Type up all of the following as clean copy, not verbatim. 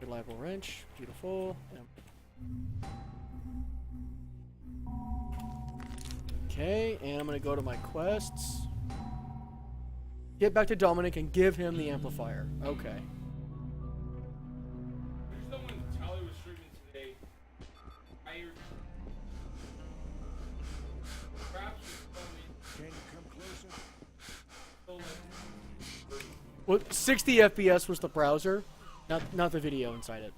Reliable wrench. Beautiful. Okay, and I'm gonna go to my quests. Get back to Dominic and give him the amplifier. Okay. There's someone Tally was streaming today. Perhaps Can you come closer? Well, 60 FPS was the browser, not the video inside it.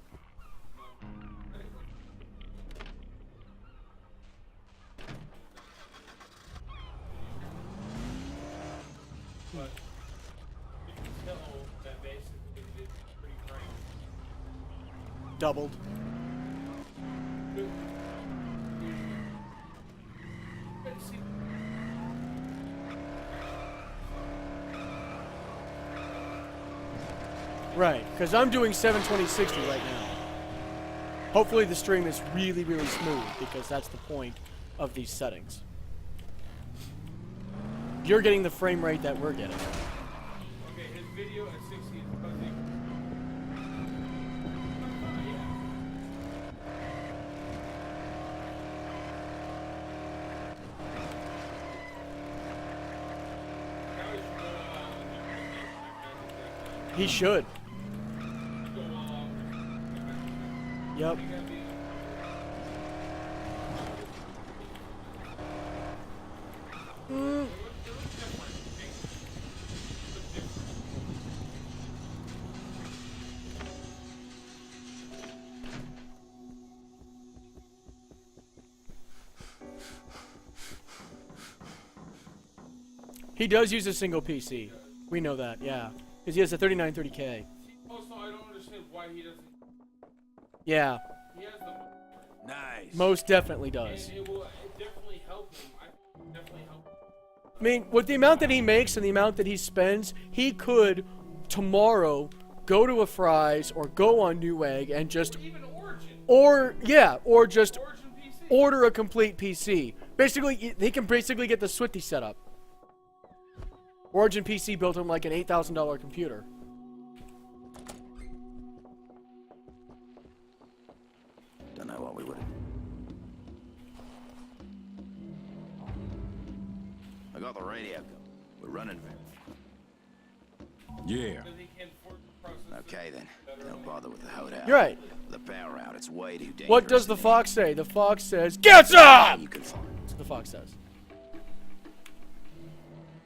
but you can tell that basically it's pretty frank. Doubled. Right, because I'm doing 720/60 right now. Hopefully the stream is really, really smooth, because that's the point of these settings. You're getting the frame rate that we're getting. Okay, his video at 60 is fuzzy. He should. Yep. He does use a single PC. We know that, yeah. Because he has a 3930K. Also, I don't understand why he doesn't. Yeah. He has the. Nice. Most definitely does. And it will definitely help him. I think definitely help him. I mean, with the amount that he makes and the amount that he spends, he could tomorrow go to a Fry's or go on Newegg and just, Even Origin. or just Origin PC. order a complete PC. Basically, he can basically get the Swifty set up. Origin PC built him like an $8,000 computer. Don't know what we would. I got the radio. We're running. Yeah. Because he can't afford to process Okay then. Don't bother with the hoedout. You're right. The power out. It's way too dangerous. What does the fox say? The fox says, "Get some!" You can find. That's what the fox says.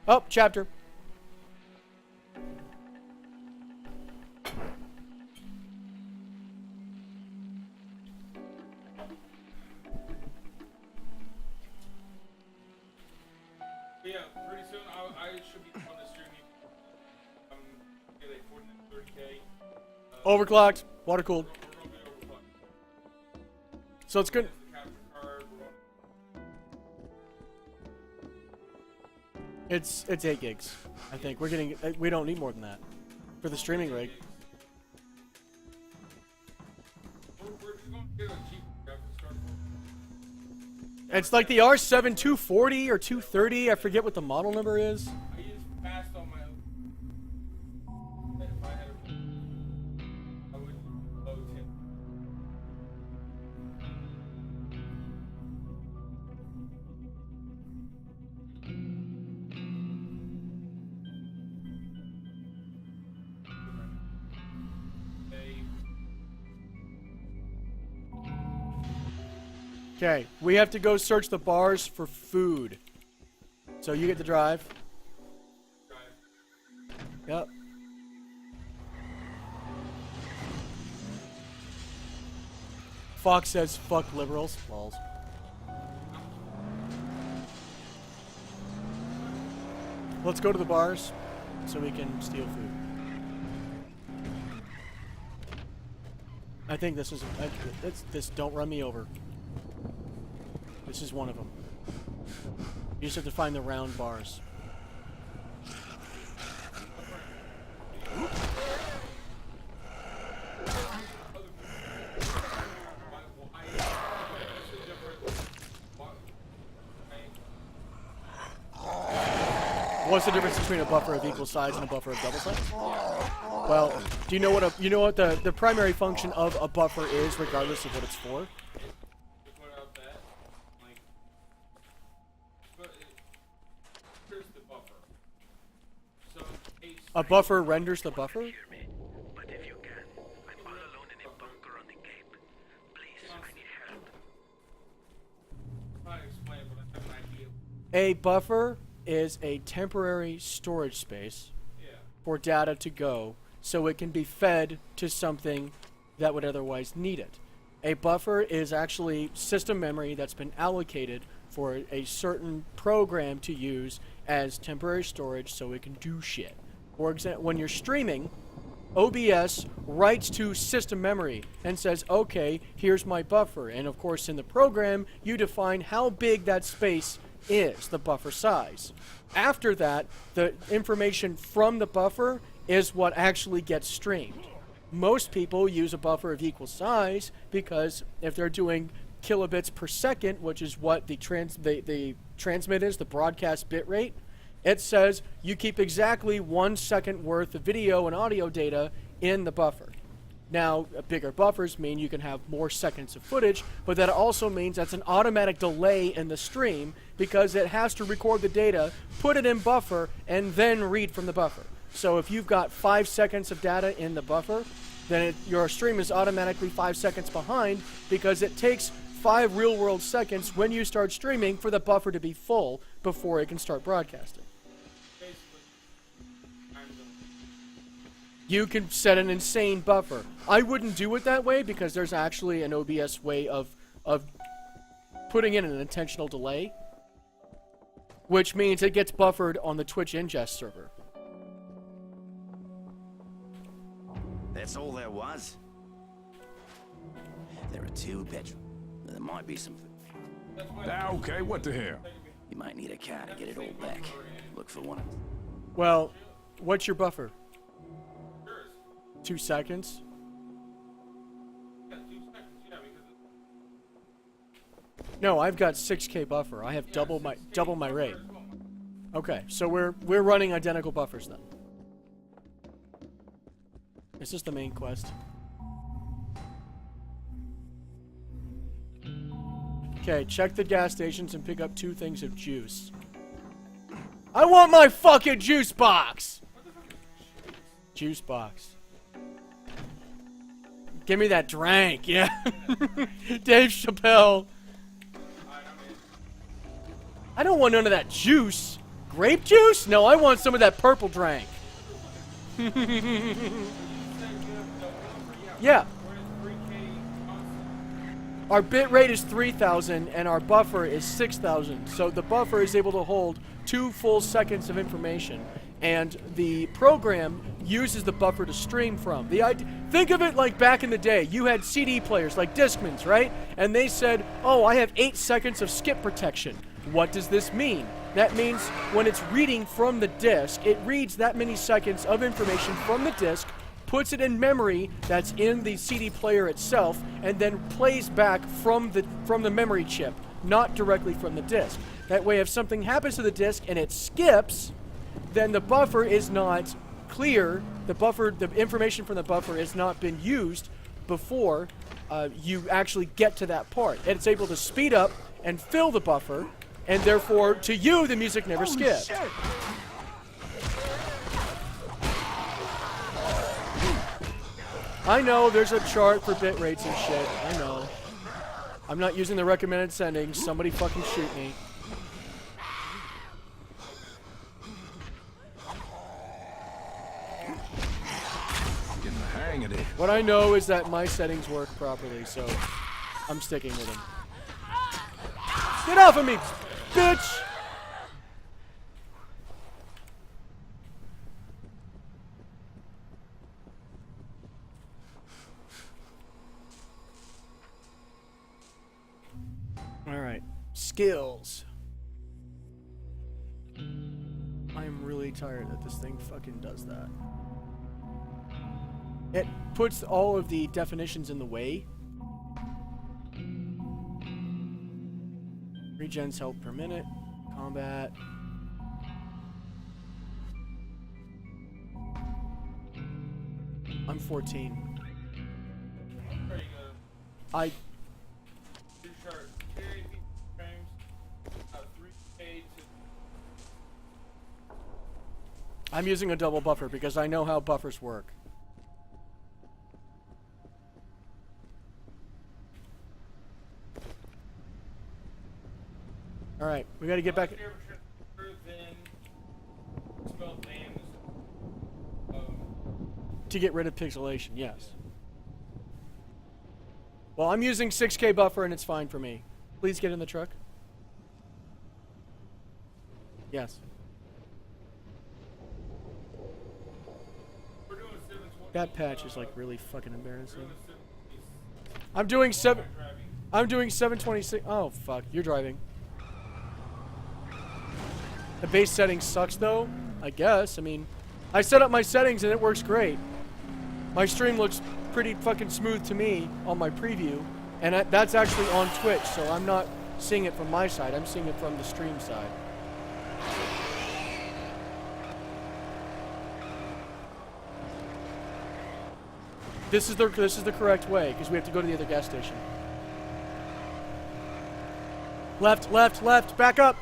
Oh, chapter. But yeah, pretty soon I should be on the streaming. Get a 40-30K. Overclocked, water cooled. We're gonna be overclocked. So it's good. The capture card. It's 8 gigs. I think we're getting. We don't need more than that for the streaming rig. We're just gonna get a cheap graphics card. It's like the R7 240 or 230. I forget what the model number is. I use fast on my own. If I had a, I would low 10. Okay, we have to go search the bars for food. So you get to drive. Yep. Fox says, "Fuck liberals." Lols. Let's go to the bars so we can steal food. I think this is. This. Don't run me over. This is one of them. You just have to find the round bars. What's the difference between a buffer of equal size and a buffer of double size? Well, do you know what the primary function of a buffer is, regardless of what it's for? To put out that, like, here's the buffer. So A buffer renders the buffer? Hear me, but if you can, I'm all alone in a bunker on the Cape. Please, I need help. I'm trying to explain, but I have an idea. A buffer is a temporary storage space Yeah. for data to go so it can be fed to something that would otherwise need it. A buffer is actually system memory that's been allocated for a certain program to use as temporary storage so it can do shit. For example, when you're streaming, OBS writes to system memory and says, okay, here's my buffer. And of course, in the program, you define how big that space is, the buffer size. After that, the information from the buffer is what actually gets streamed. Most people use a buffer of equal size because if they're doing kilobits per second, which is what the transmit is, the broadcast bit rate, it says you keep exactly 1 second worth of video and audio data in the buffer. Now, bigger buffers mean you can have more seconds of footage, but that also means that's an automatic delay in the stream because it has to record the data, put it in buffer, and then read from the buffer. So if you've got 5 seconds of data in the buffer, then your stream is automatically 5 seconds behind because it takes 5 real-world seconds when you start streaming for the buffer to be full before it can start broadcasting. You can set an insane buffer. I wouldn't do it that way because there's actually an OBS way of putting in an intentional delay, which means it gets buffered on the Twitch ingest server. That's all there was? There are 2 bedrooms. There might be some food. Okay, what the hell? You might need a car to get it all back. Look for one of them. Well, what's your buffer? 2 seconds? Yeah, 2 seconds, yeah, because No, I've got 6K buffer. I have double my rate. as well. Okay, so we're running identical buffers then. Is this the main quest? Okay, check the gas stations and pick up 2 things of juice. I want my fucking juice box! Juice box. Give me that drank, yeah. Dave Chappelle. I don't want none of that juice. Grape juice? No, I want some of that purple drank. Yeah. Our bit rate is 3,000 and our buffer is 6,000. So the buffer is able to hold 2 full seconds of information. And the program uses the buffer to stream from. Think of it like back in the day. You had CD players like Discmans, right? And they said, oh, I have 8 seconds of skip protection. What does this mean? That means when it's reading from the disk, it reads that many seconds of information from the disk, puts it in memory that's in the CD player itself, and then plays back from the memory chip, not directly from the disk. That way, if something happens to the disk and it skips, then the buffer is not clear. The information from the buffer has not been used before you actually get to that part. And it's able to speed up and fill the buffer, and therefore, to you, the music never skips. Shit. I know there's a chart for bit rates and shit. I know. I'm not using the recommended settings. Somebody fucking shoot me. Getting the hang of it. What I know is that my settings work properly, so I'm sticking with them. Get off of me, bitch! Alright. Skills. I'm really tired that this thing fucking does that. It puts all of the definitions in the way. Regens health per minute. Combat. 14. There you go. I Your chart. 280 frames. 3K to. I'm using a double buffer because I know how buffers work. All right, we got to get back. To get rid of pixelation, yes. Well, I'm using 6K buffer and it's fine for me. Please get in the truck. Yes. That patch is like really fucking embarrassing. I'm doing 726. Oh fuck, you're driving. The base setting sucks though, I guess. I mean, I set up my settings and it works great. My stream looks pretty fucking smooth to me on my preview, and that's actually on Twitch, so I'm not seeing it from my side. I'm seeing it from the stream side. This is the correct way because we have to go to the other gas station. Left, left, left, back up.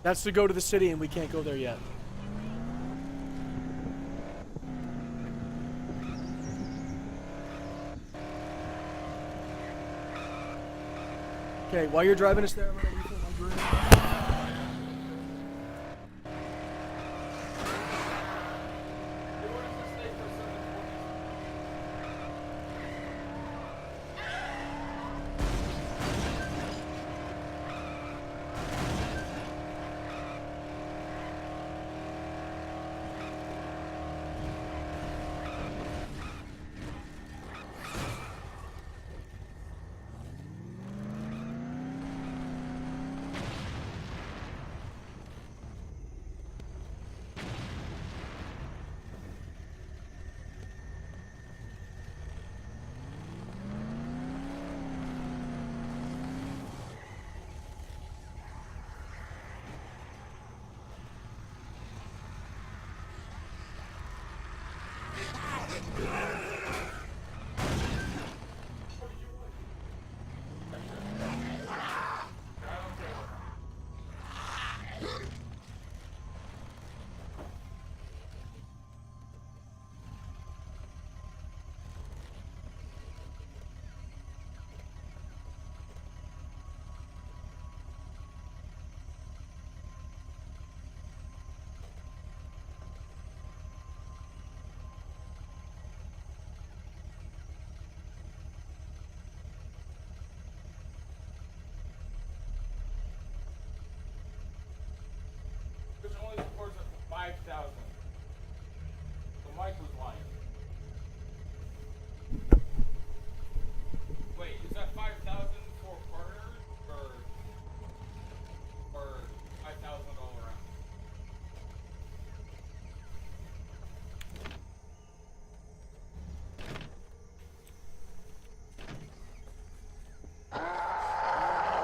That's to go to the city, and we can't go there yet. Okay, while you're driving us there, I'm gonna refill my drink. Which only supports up to 5,000. So Mike was lying. Wait, is that 5,000 for partners or 5,000 all around?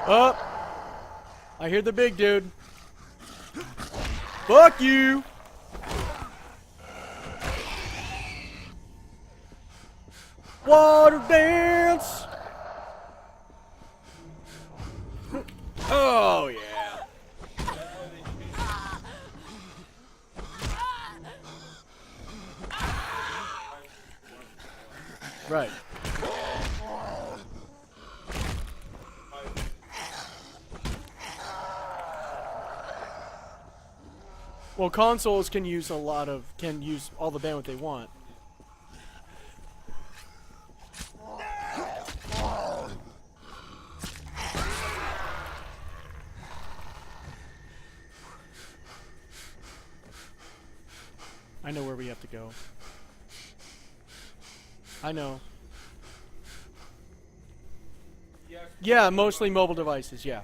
Up. I hear the big dude. Fuck you! Water dance! Oh, yeah. Right. Well, consoles can use all the bandwidth they want. I know where we have to go. I know. Yeah, mostly mobile devices, yeah.